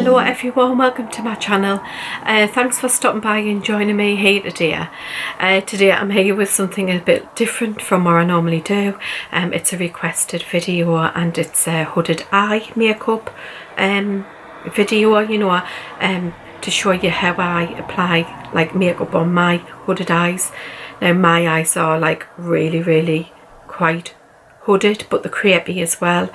Hello everyone, welcome to my channel. Thanks for stopping by and joining me here today. Today I'm here with something a bit different from what I normally do. It's a requested video and it's a hooded eye makeup video, you know, to show you how I apply like makeup on my hooded eyes. Now my eyes are like really quite hooded, but the crepey as well.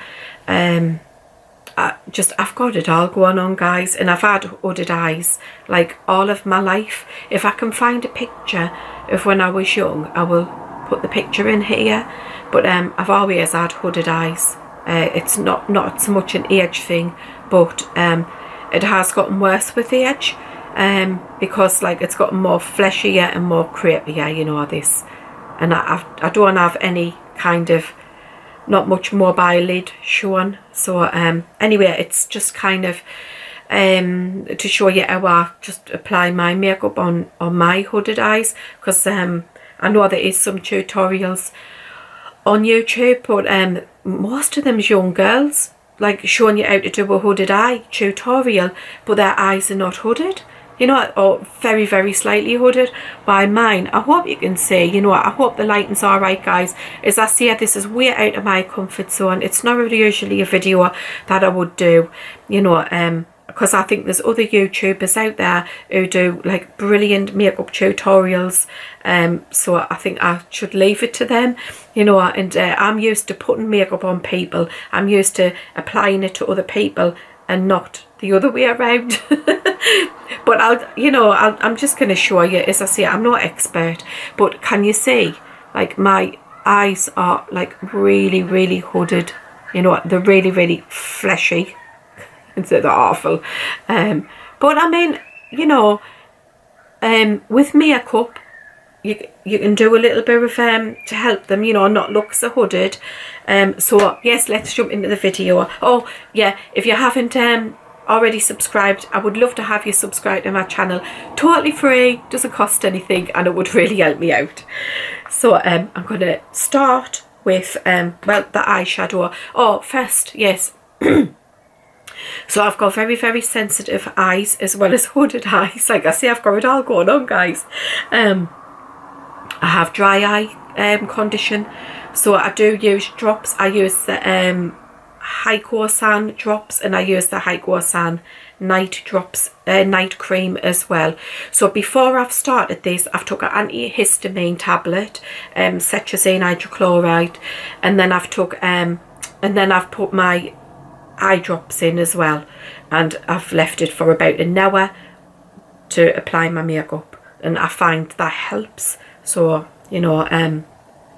I've got it all going on, guys, and I've had hooded eyes like all of my life. If I can find a picture of when I was young, I will put the picture in here, but I've always had hooded eyes. It's not so much an age thing, but it has gotten worse with age, because like it's gotten more fleshier and more crepier, you know, this, and I don't have any kind of, not much mobile lid shown. So anyway, it's just kind of to show you how I just apply my makeup on my hooded eyes, because I know there is some tutorials on YouTube, but most of them's young girls like showing you how to do a hooded eye tutorial, but their eyes are not hooded, you know, or very slightly hooded. By mine, I hope you can see, you know, I hope the lighting's alright, guys. As I say, this is way out of my comfort zone. It's not usually a video that I would do, you know, because I think there's other YouTubers out there who do like brilliant makeup tutorials, so I think I should leave it to them, you know, and I'm used to putting makeup on people. I'm used to applying it to other people and not the other way around. But I'm just going to show you. As I say, I'm not expert, but can you see, like, my eyes are like really hooded, you know, they're really fleshy. They're awful, but I mean, you know, with makeup you can do a little bit of to help them, you know, not look so hooded. So yes, let's jump into the video. Oh yeah, if you haven't already subscribed, I would love to have you subscribe to my channel. Totally free, doesn't cost anything, and it would really help me out. So I'm going to start with well, the eyeshadow. Oh, first, yes. So I've got very sensitive eyes as well as hooded eyes. Like I say, I've got it all going on, guys. I have dry eye condition, so I do use drops. I use the Hycosan drops, and I use the Hycosan night drops, night cream as well. So before I've started this, I've took an antihistamine tablet, cetirizine hydrochloride, and then I've took I've put my eye drops in as well, and I've left it for about an hour to apply my makeup, and I find that helps. So, you know,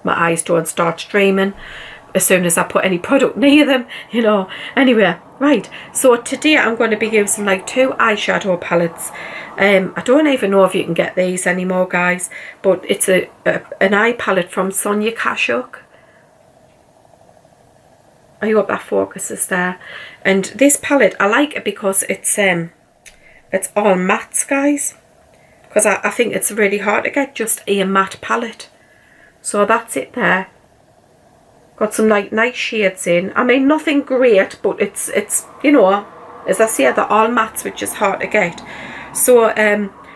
my eyes don't start streaming as soon as I put any product near them, you know. Anyway, right, so today I'm going to be using like 2 eyeshadow palettes. I don't even know if you can get these anymore, guys, but it's an eye palette from Sonia Kashuk. I hope that focuses there. And this palette, I like it because it's all mattes, guys, because I think it's really hard to get just a matte palette. So that's it there. Got some like nice shades in. I mean, nothing great, but it's you know, as I say, they're all mattes, which is hard to get. So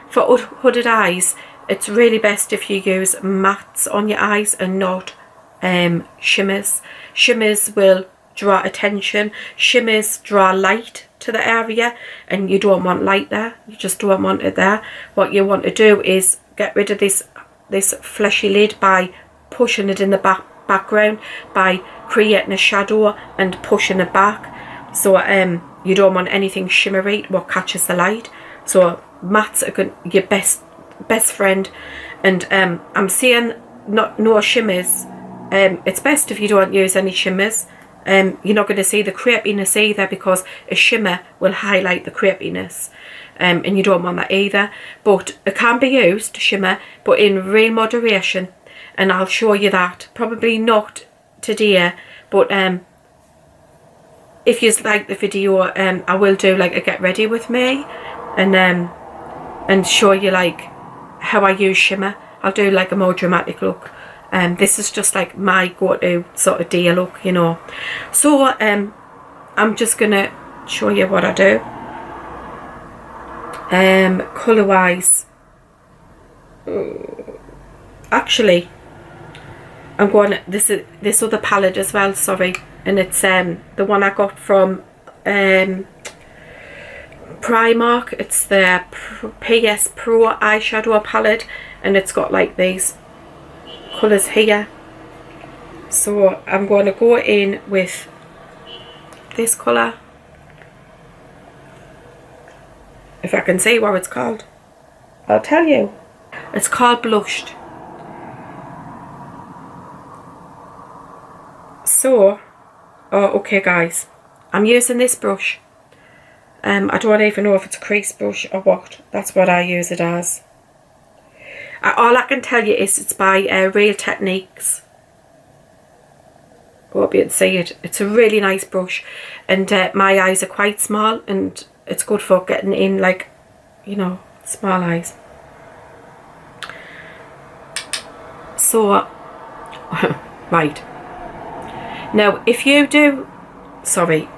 for hooded eyes, it's really best if you use mattes on your eyes and not shimmers. Shimmers will draw attention. Shimmers draw light to the area, and you don't want light there. You just don't want it there. What you want to do is get rid of this fleshy lid by pushing it in the background, by creating a shadow and pushing it back. So you don't want anything shimmery what catches the light. So mattes are your best friend. And I'm saying no shimmers. It's best if you don't use any shimmers. You're not going to see the crepiness either, because a shimmer will highlight the crepiness, and you don't want that either. But it can be used, shimmer, but in real moderation, and I'll show you that. Probably not today, but if you like the video, I will do like a get ready with me, and show you like how I use shimmer. I'll do like a more dramatic look. This is just like my go-to sort of day look, you know. So I'm just gonna show you what I do. Colour wise, actually I'm going this other palette as well, sorry, and it's the one I got from Primark. It's the PS Pro eyeshadow palette, and it's got like these colours here. So I'm going to go in with this colour, if I can see what it's called. I'll tell you. It's called Blushed. So, okay guys, I'm using this brush. I don't even know if it's a crease brush or what. That's what I use it as. All I can tell you is it's by Real Techniques. I hope you can see it. It's a really nice brush, and my eyes are quite small, and it's good for getting in, like, you know, small eyes. So, right. Now, if you do, sorry,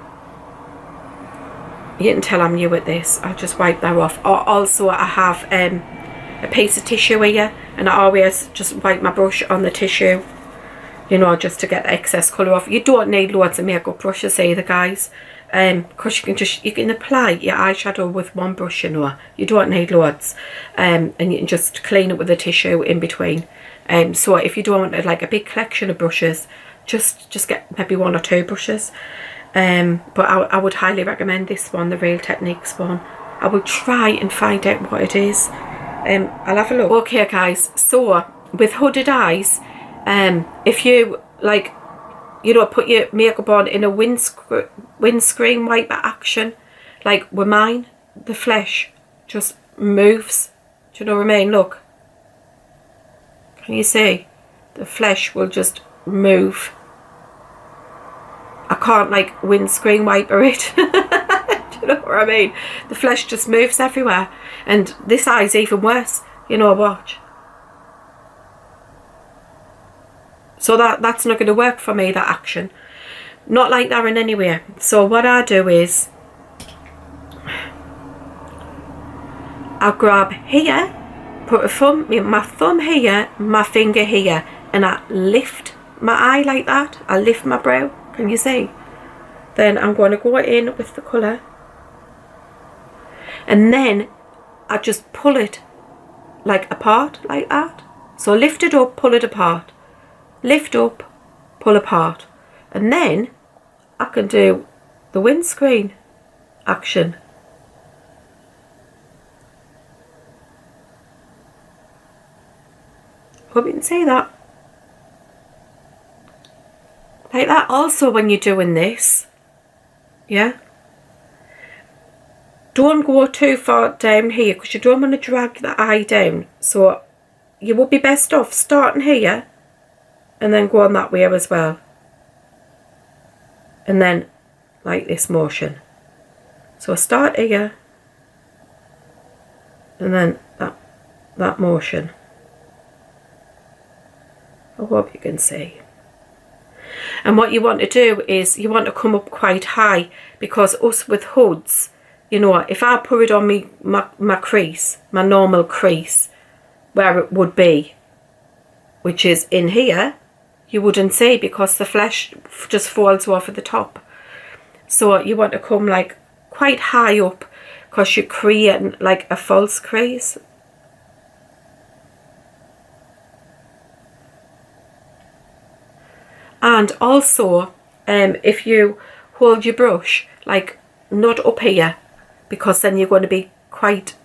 you can tell I'm new at this. I'll just wipe that off. Also, I have a piece of tissue here, and I always just wipe my brush on the tissue, you know, just to get the excess colour off. You don't need loads of makeup brushes either, guys, because you can apply your eyeshadow with one brush, you know. You don't need loads, and you can just clean it with the tissue in between. So if you don't want like a big collection of brushes, just get maybe one or two brushes. But I would highly recommend this one, the Real Techniques one. I will try and find out what it is. I'll have a look. Okay guys, so with hooded eyes, if you like, you know, put your makeup on in a windscreen wiper action, like with mine, the flesh just moves. Do you know what I mean? Look, can you see? The flesh will just move. I can't like windscreen wiper it. Do you know what I mean? The flesh just moves everywhere, and this eye's even worse. You know, watch. So that's not going to work for me, that action. Not like that in any way. So what I do is I grab here, put my thumb here, my finger here, and I lift my eye like that. I lift my brow. Can you see? Then I'm going to go in with the colour, and then I just pull it like apart like that. So lift it up, pull it apart, lift up, pull apart, and then I can do the windscreen action. Hope you can see that. Like that. Also, when you're doing this, yeah, don't go too far down here, because you don't want to drag the eye down. So you would be best off starting here and then go on that way as well, and then like this motion. So start here and then that motion. I hope you can see. And what you want to do is you want to come up quite high, because us with hoods, you know, if I put it on my crease, my normal crease, where it would be, which is in here, you wouldn't see, because the flesh just falls off at the top. So you want to come like quite high up, because you're creating like a false crease. And also, if you hold your brush like not up here, because then you're going to be quite,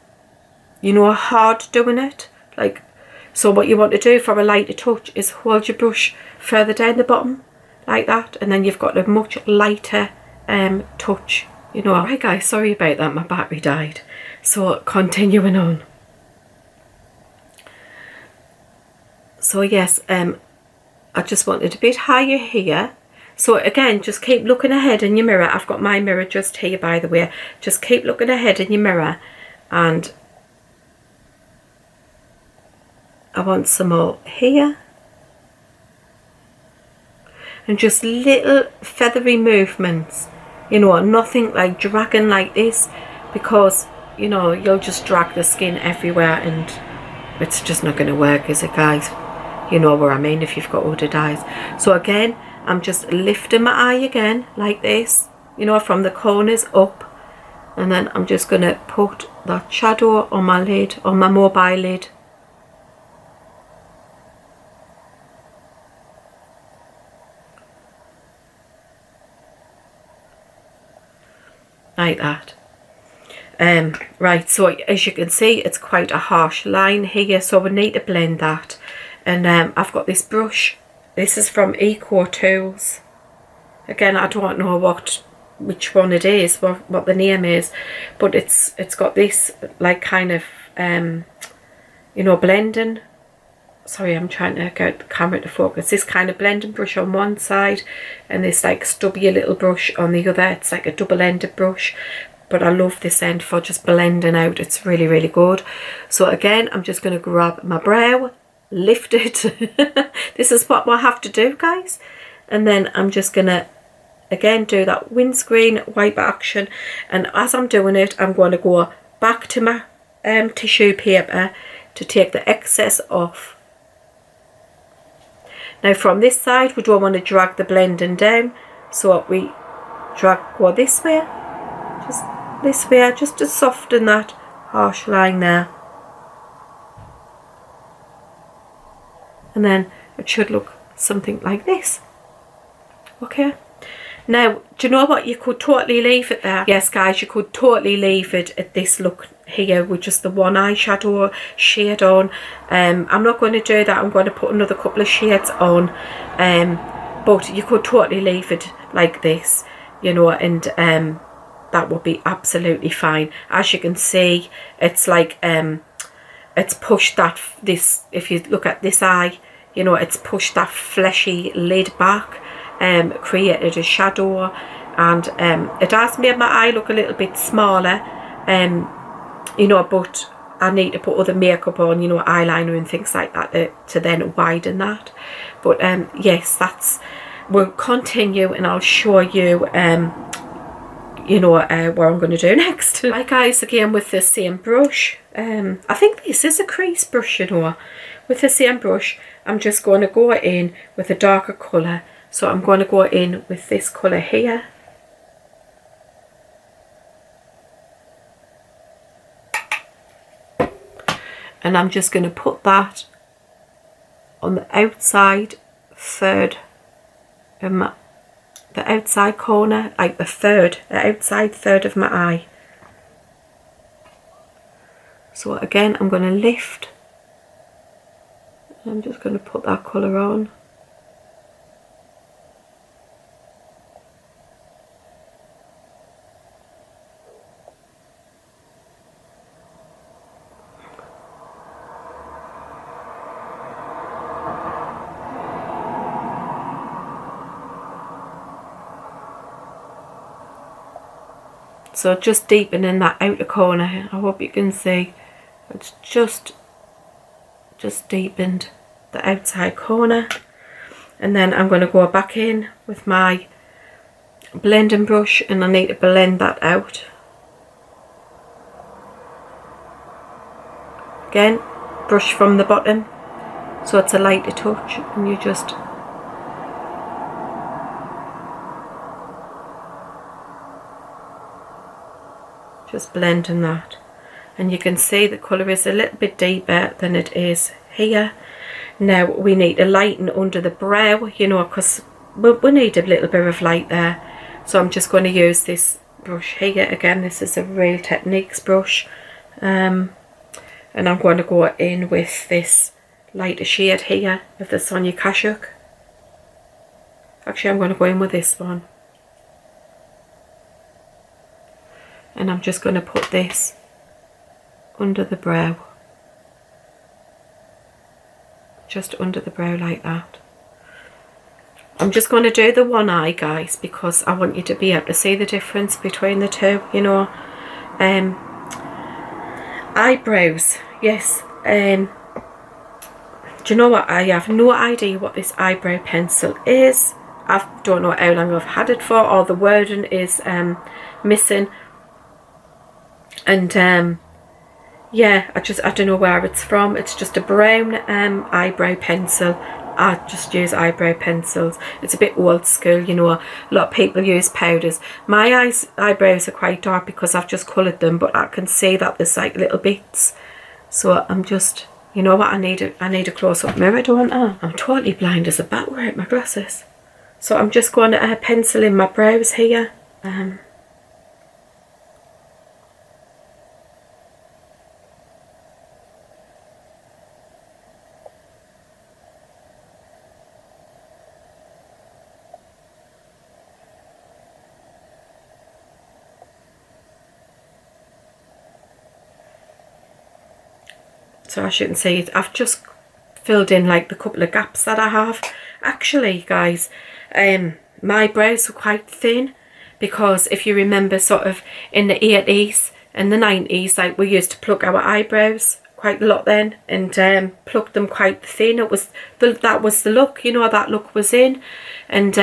you know, hard doing it. Like, so what you want to do for a lighter touch is hold your brush further down the bottom like that, and then you've got a much lighter touch, you know. Right guys, sorry about that, my battery died. So continuing on. So yes, I just wanted a bit higher here. So again, just keep looking ahead in your mirror. I've got my mirror just here, by the way. Just keep looking ahead in your mirror, and I want some more here. And just little feathery movements, you know, nothing like dragging like this, because you know, you'll just drag the skin everywhere and it's just not going to work, is it, guys? You know what I mean if you've got hooded eyes. So again, I'm just lifting my eye again like this, you know, from the corners up, and then I'm just going to put that shadow on my lid, on my mobile lid. Like that. Right, so as you can see, it's quite a harsh line here, so we need to blend that. And I've got this brush. This is from Eco Tools. Again, I don't know which one it is, what the name is, but it's got this like kind of you know, blending. Sorry, I'm trying to get the camera to focus. This kind of blending brush on one side, and this like stubby little brush on the other. It's like a double-ended brush, but I love this end for just blending out. It's really, really good. So again, I'm just going to grab my brow, lift it. This is what I have to do, guys. And then I'm just going to again do that windscreen wipe action, and as I'm doing it, I'm going to go back to my tissue paper to take the excess off. Now from this side, we don't want to drag the blending down, so we go this way, just this way, just to soften that harsh line there. And then it should look something like this. Okay. Now, do you know what? You could totally leave it there. Yes, guys, you could totally leave it at this look here with just the one eyeshadow shade on. I'm not going to do that. I'm going to put another couple of shades on. But you could totally leave it like this, you know, and that would be absolutely fine. As you can see, it's like it's pushed this, if you look at this eye, you know, it's pushed that fleshy lid back. Created a shadow, and it has made my eye look a little bit smaller, you know, but I need to put other makeup on, you know, eyeliner and things like that to then widen that. But yes, we'll continue, and I'll show you you know, what I'm going to do next. Right, guys, again with the same brush. I think this is a crease brush, you know. With the same brush, I'm just going to go in with a darker colour. So I'm going to go in with this colour here. And I'm just going to put that on the outside third, the outside corner, like the outside third of my eye. So again, I'm going to lift. I'm just going to put that colour on. So just deepening that outer corner. I hope you can see. It's just deepened the outside corner. And then I'm going to go back in with my blending brush, and I need to blend that out. Again, brush from the bottom, so it's a lighter touch, and you just blending that, and you can see the colour is a little bit deeper than it is here. Now we need to lighten under the brow, you know, because we need a little bit of light there. So I'm just going to use this brush here. Again, this is a Real Techniques brush, and I'm going to go in with this lighter shade here of the Sonia Kashuk. Actually, I'm going to go in with this one. And I'm just going to put this under the brow. Just under the brow like that. I'm just going to do the one eye, guys, because I want you to be able to see the difference between the two, you know. Eyebrows, yes. Do you know what? I have no idea what this eyebrow pencil is. I don't know how long I've had it for, or the wording is missing. And yeah, I don't know where it's from. It's just a brown eyebrow pencil. I just use eyebrow pencils. It's a bit old school, you know. A lot of people use powders. My eyebrows are quite dark because I've just coloured them, but I can see that there's like little bits. So I'm just, you know what, I need a close-up mirror, don't I? I'm totally blind as a bat without my glasses. So I'm just going to pencil in my brows here. So as you can see, I've just filled in like the couple of gaps that I have. Actually, guys, my brows were quite thin because if you remember sort of in the 80s and the 90s, like we used to pluck our eyebrows quite a lot then and pluck them quite thin. That was the look, you know, that look was in. And,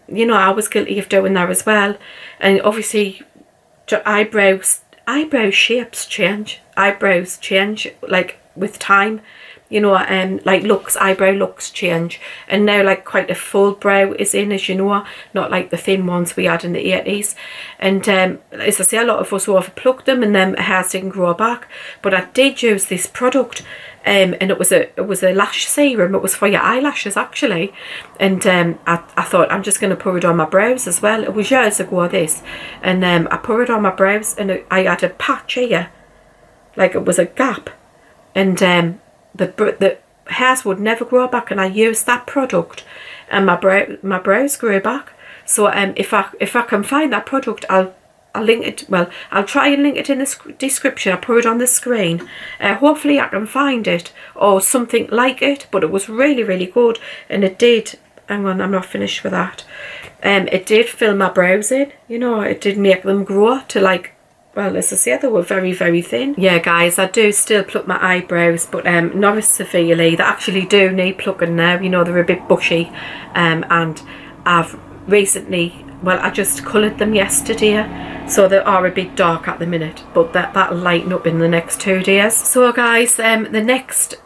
you know, I was guilty of doing that as well. And obviously eyebrow shapes change. Eyebrows change like with time, you know, like eyebrow looks change, and now like quite a full brow is in, as you know, not like the thin ones we had in the 80s. And as I say, a lot of us overplucked them and then hairs didn't grow back. But I did use this product, and it was a lash serum. It was for your eyelashes actually, and I thought I'm just going to pour it on my brows as well. It was years ago this, and I poured it on my brows, and I had a patch here, like it was a gap, and the hairs would never grow back, and I used that product and my brows grew back. So if I can find that product, I'll link it. Well, I'll try and link it in the description. I'll put it on the screen. Hopefully I can find it or something like it, but it was really, really good, and it did, hang on, I'm not finished with that. It did fill my brows in, you know, it did make them grow to like, well, as I say, they were very, very thin. Yeah, guys, I do still pluck my eyebrows, but not as severely. They actually do need plucking now. You know, they're a bit bushy. And I've recently, well, I just coloured them yesterday, so they are a bit dark at the minute, but that'll lighten up in the next 2 days. So, guys, the next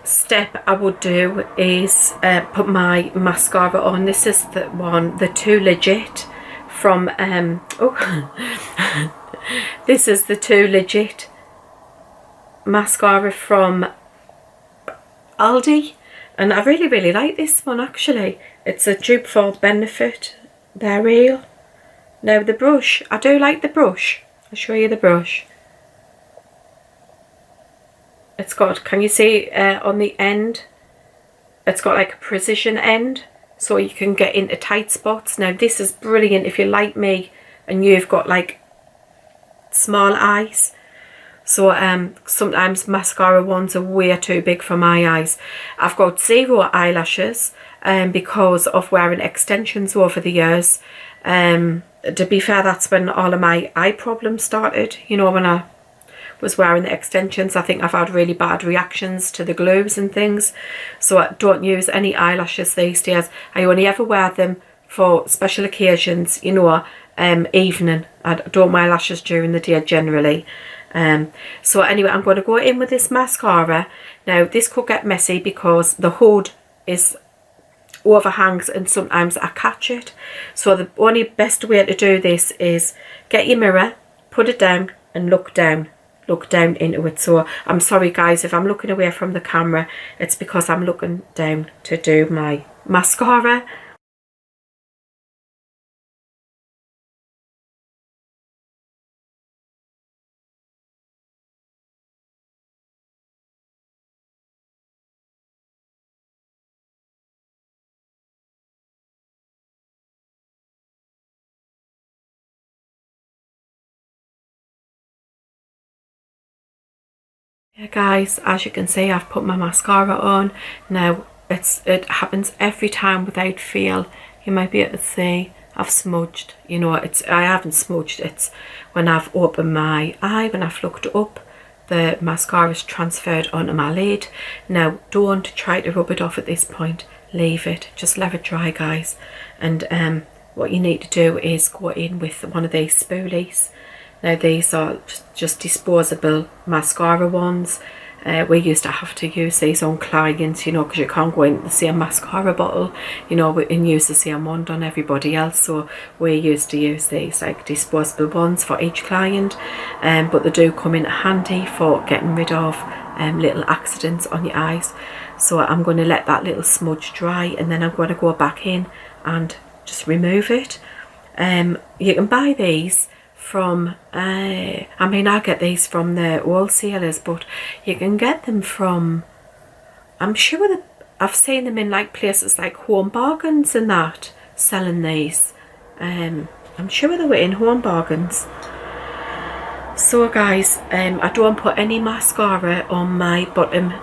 step I would do is put my mascara on. This is the Too Legit from this is the Too Legit mascara from Aldi, and I really, really like this one actually. It's a dupe for Benefit. They're real. Now the brush, I do like the brush. I'll show you the brush. It's got, can you see on the end, it's got like a precision end, so you can get into tight spots. Now this is brilliant if you're like me and you've got like small eyes. So sometimes mascara ones are way too big for my eyes. I've got 0 eyelashes because of wearing extensions over the years. To be fair, that's when all of my eye problems started, you know, when I was wearing the extensions. I think I've had really bad reactions to the glues and things, so I don't use any eyelashes these days. I only ever wear them for special occasions, you know, evening. I don't wear lashes during the day generally. So anyway, I'm going to go in with this mascara. Now this could get messy because the hood is overhangs and sometimes I catch it. So the only best way to do this is get your mirror, put it down and look down into it. So I'm sorry guys if I'm looking away from the camera, it's because I'm looking down to do my mascara. Yeah guys, as you can see, I've put my mascara on. Now it happens every time without fail. You might be able to see I've smudged, you know, I haven't smudged, it's when I've opened my eye, when I've looked up, the mascara is transferred onto my lid. Now don't try to rub it off at this point, leave it, just let it dry guys. And what you need to do is go in with one of these spoolies Now these are just disposable mascara ones. We used to have to use these on clients, you know, because you can't go in the same mascara bottle, you know, and use the same wand on everybody else. So we used to use these like disposable ones for each client, but they do come in handy for getting rid of little accidents on your eyes. So I'm going to let that little smudge dry, and then I'm going to go back in and just remove it. You can buy these from I mean, I get these from the wholesalers, but you can get them from, I'm sure that I've seen them in like places like Home Bargains and that, selling these. I'm sure they were in Home Bargains. So guys, I don't put any mascara on my bottom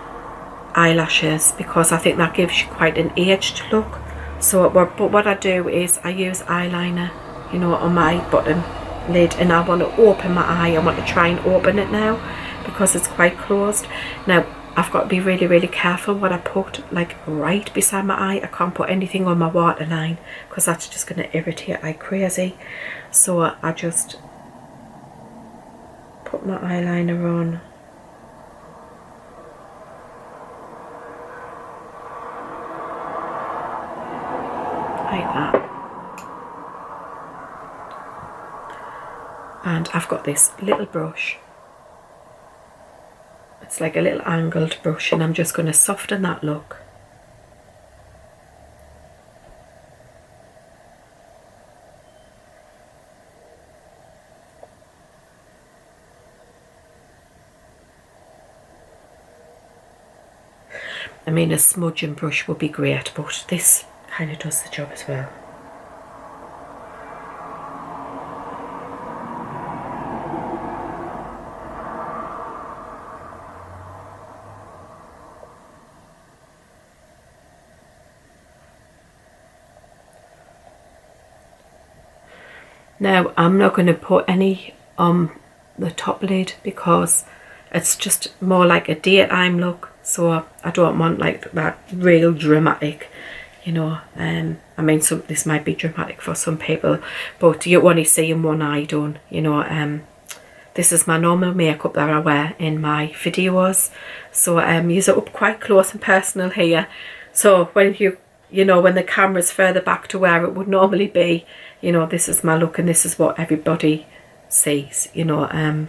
eyelashes because I think that gives you quite an aged look. So but what I do is I use eyeliner, you know, on my bottom lid, and I want to open my eye. I want to try and open it now because it's quite closed. Now I've got to be really careful what I put like right beside my eye. I can't put anything on my waterline because that's just going to irritate like crazy. So I just put my eyeliner on. Like that. And I've got this little brush. It's like a little angled brush, and I'm just going to soften that look. I mean, a smudging brush would be great, but this kind of does the job as well. Now I'm not going to put any on the top lid because it's just more like a daytime look, so I don't want like that real dramatic, you know. I mean, this might be dramatic for some people, but you only see in one eye done, you know. This is my normal makeup that I wear in my videos, so use it up quite close and personal here. So when you know, when the camera's further back to where it would normally be, you know, this is my look and this is what everybody sees, you know.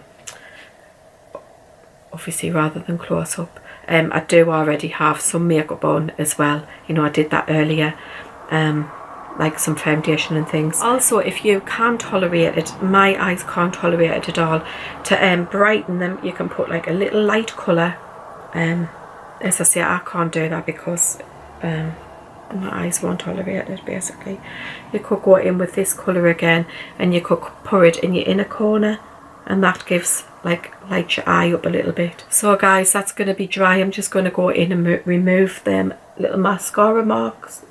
Obviously rather than close up. I do already have some makeup on as well, you know, I did that earlier, like some foundation and things. Also, if you can't tolerate it, my eyes can't tolerate it at all, to brighten them you can put like a little light colour. As I say, I can't do that because my eyes won't tolerate it basically. You could go in with this colour again and you could pour it in your inner corner, and that gives like light your eye up a little bit. So guys, that's going to be dry. I'm just going to go in and remove them little mascara marks.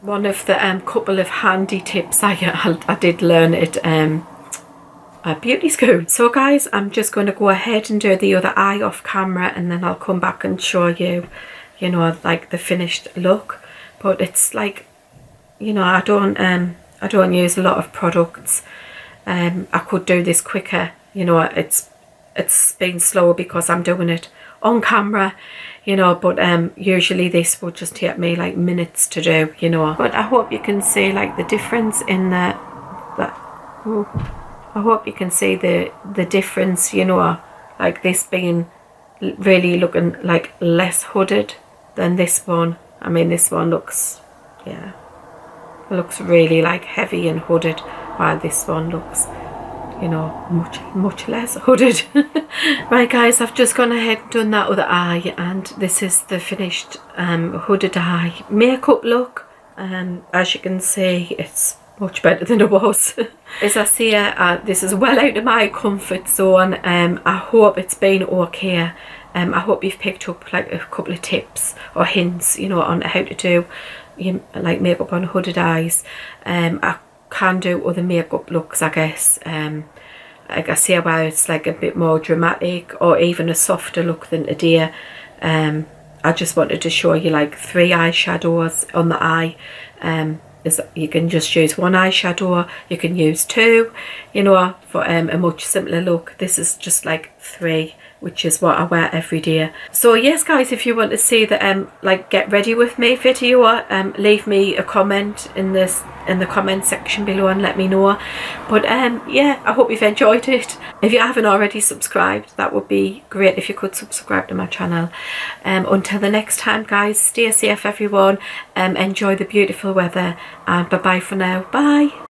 One of the couple of handy tips I did learn at beauty school. So guys, I'm just going to go ahead and do the other eye off camera, and then I'll come back and show you, you know, like the finished look. But it's like, you know, I don't use a lot of products. I could do this quicker, you know. It's been slower because I'm doing it on camera, you know, but usually this would just take me like minutes to do, you know. But I hope you can see like the difference in I hope you can see the difference, you know, like this being really looking like less hooded than this one. I mean, this one looks, yeah, it looks really like heavy and hooded, while this one looks, you know, much less hooded. Right guys, I've just gone ahead and done that other eye, and this is the finished hooded eye makeup look. As you can see, it's much better than it was. As I say, this is well out of my comfort zone. I hope it's been okay. I hope you've picked up like a couple of tips or hints, you know, on how to do like makeup on hooded eyes. I can do other makeup looks, I guess. Like I say, where it's like a bit more dramatic or even a softer look than today. I just wanted to show you like 3 eyeshadows on the eye. you can just use one eyeshadow, you can use two, you know, for a much simpler look. This is just like 3, which is what I wear every day. So yes guys, if you want to see the like get ready with me video, leave me a comment in the comment section below and let me know. But yeah, I hope you've enjoyed it. If you haven't already subscribed, that would be great if you could subscribe to my channel. Until the next time guys, stay safe everyone, enjoy the beautiful weather, and bye bye for now. Bye.